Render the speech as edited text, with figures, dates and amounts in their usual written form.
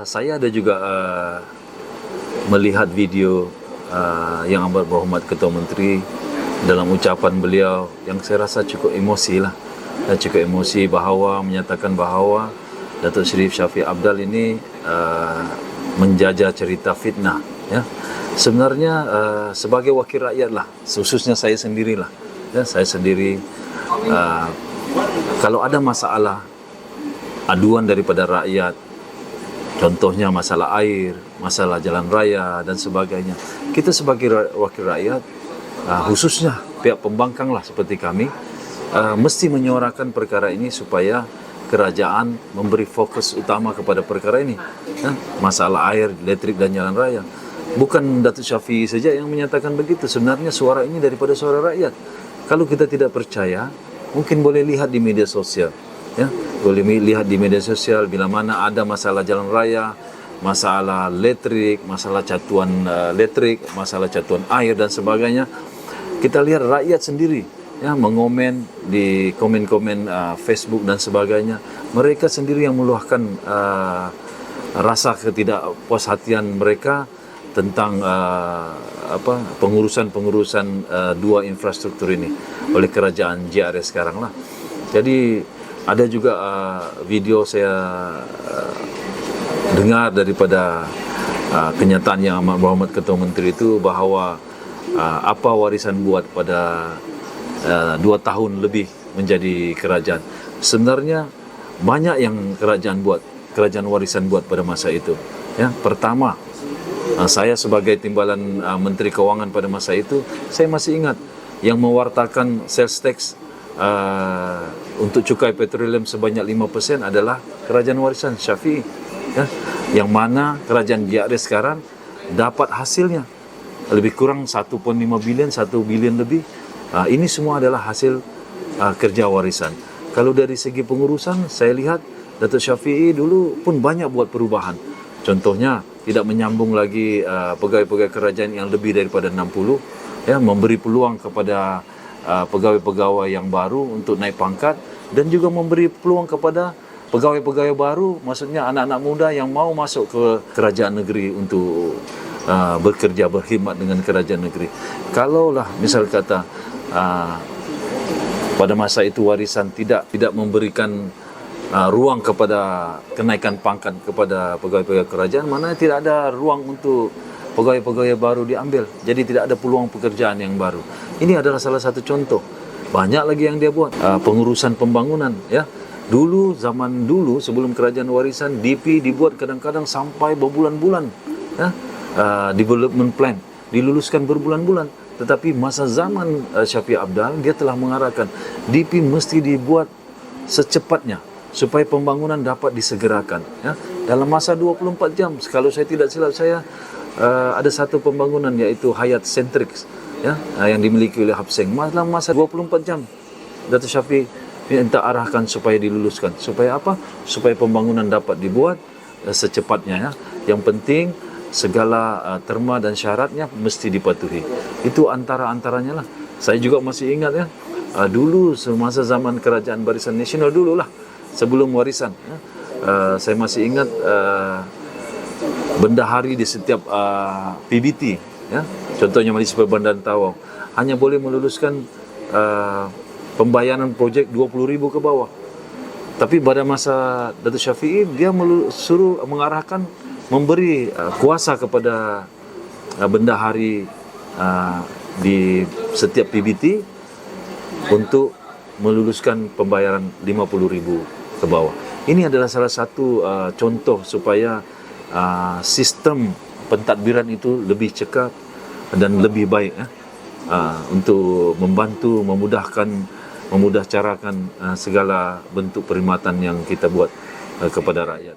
Saya ada juga melihat video yang amat berhormat Ketua Menteri dalam ucapan beliau yang saya rasa cukup emosi lah. Cukup emosi bahawa menyatakan bahawa Datuk Seri Shafie Apdal ini menjajah cerita fitnah. Ya. Sebenarnya sebagai wakil rakyat lah, khususnya saya sendirilah. Ya, saya sendiri kalau ada masalah aduan daripada rakyat, contohnya masalah air, masalah jalan raya dan sebagainya, kita sebagai wakil rakyat, khususnya pihak pembangkang lah seperti kami, mesti menyuarakan perkara ini supaya kerajaan memberi fokus utama kepada perkara ini. Masalah air, elektrik dan jalan raya. Bukan Datuk Shafie saja yang menyatakan begitu. Sebenarnya suara ini daripada suara rakyat. Kalau kita tidak percaya, mungkin boleh lihat di media sosial. Ya, boleh lihat di media sosial bila mana ada masalah jalan raya, masalah elektrik, masalah catuan elektrik, masalah catuan air dan sebagainya. Kita lihat rakyat sendiri ya mengomen di komen-komen Facebook dan sebagainya. Mereka sendiri yang meluahkan rasa ketidakpuashatian mereka tentang pengurusan dua infrastruktur ini oleh kerajaan JRS sekarang lah. Jadi ada juga video saya dengar daripada kenyataan yang amat berhormat Ketua Menteri itu bahawa apa warisan buat pada 2 tahun lebih menjadi kerajaan. Sebenarnya banyak yang kerajaan warisan buat pada masa itu. Ya, pertama, saya sebagai timbalan Menteri Kewangan pada masa itu, saya masih ingat yang mewartakan sales tax untuk cukai petroleum sebanyak 5% adalah kerajaan warisan Shafie, ya, yang mana kerajaan JRS sekarang dapat hasilnya lebih kurang 1.5 bilion, 1 bilion lebih. Ini semua adalah hasil kerja warisan. Kalau dari segi pengurusan, saya lihat Datuk Shafie dulu pun banyak buat perubahan. Contohnya tidak menyambung lagi pegawai-pegawai kerajaan yang lebih daripada 60, ya, memberi peluang kepada pegawai-pegawai yang baru untuk naik pangkat dan juga memberi peluang kepada pegawai-pegawai baru, maksudnya anak-anak muda yang mau masuk ke kerajaan negeri untuk bekerja, berkhidmat dengan kerajaan negeri. Kalaulah misal kata pada masa itu warisan tidak memberikan ruang kepada kenaikan pangkat kepada pegawai-pegawai kerajaan, mana tidak ada ruang untuk pegawai-pegawai baru diambil. Jadi tidak ada peluang pekerjaan yang baru. Ini adalah salah satu contoh. Banyak lagi yang dia buat. Pengurusan pembangunan, ya. Zaman dulu sebelum kerajaan warisan, DP dibuat kadang-kadang sampai berbulan-bulan, ya. Development plan diluluskan berbulan-bulan. Tetapi masa zaman Shafie Apdal, dia telah mengarahkan DP mesti dibuat secepatnya supaya pembangunan dapat disegerakan, ya. Dalam masa 24 jam. Kalau saya tidak silap saya, ada satu pembangunan iaitu Hayat Centrix, ya, yang dimiliki oleh Hapseng. Dalam masa 24 jam Datuk Shafie minta arahkan supaya diluluskan. Supaya apa? Supaya pembangunan dapat dibuat secepatnya, ya. Yang penting segala terma dan syaratnya mesti dipatuhi. Itu antaranya lah. Saya juga masih ingat, ya, dulu semasa zaman kerajaan Barisan Nasional dululah, sebelum warisan, ya, saya masih ingat bendahari di setiap PBT, ya, contohnya Majlis Perbandaran Tawau, hanya boleh meluluskan pembayaran projek 20,000 ke bawah. Tapi pada masa Datuk Shafie, dia suruh mengarahkan, memberi kuasa kepada bendahari di setiap PBT untuk meluluskan pembayaran 50,000 ke bawah. Ini adalah salah satu contoh supaya sistem pentadbiran itu lebih cekap dan lebih baik, ya, untuk membantu, memudahcarakan segala bentuk perkhidmatan yang kita buat kepada rakyat.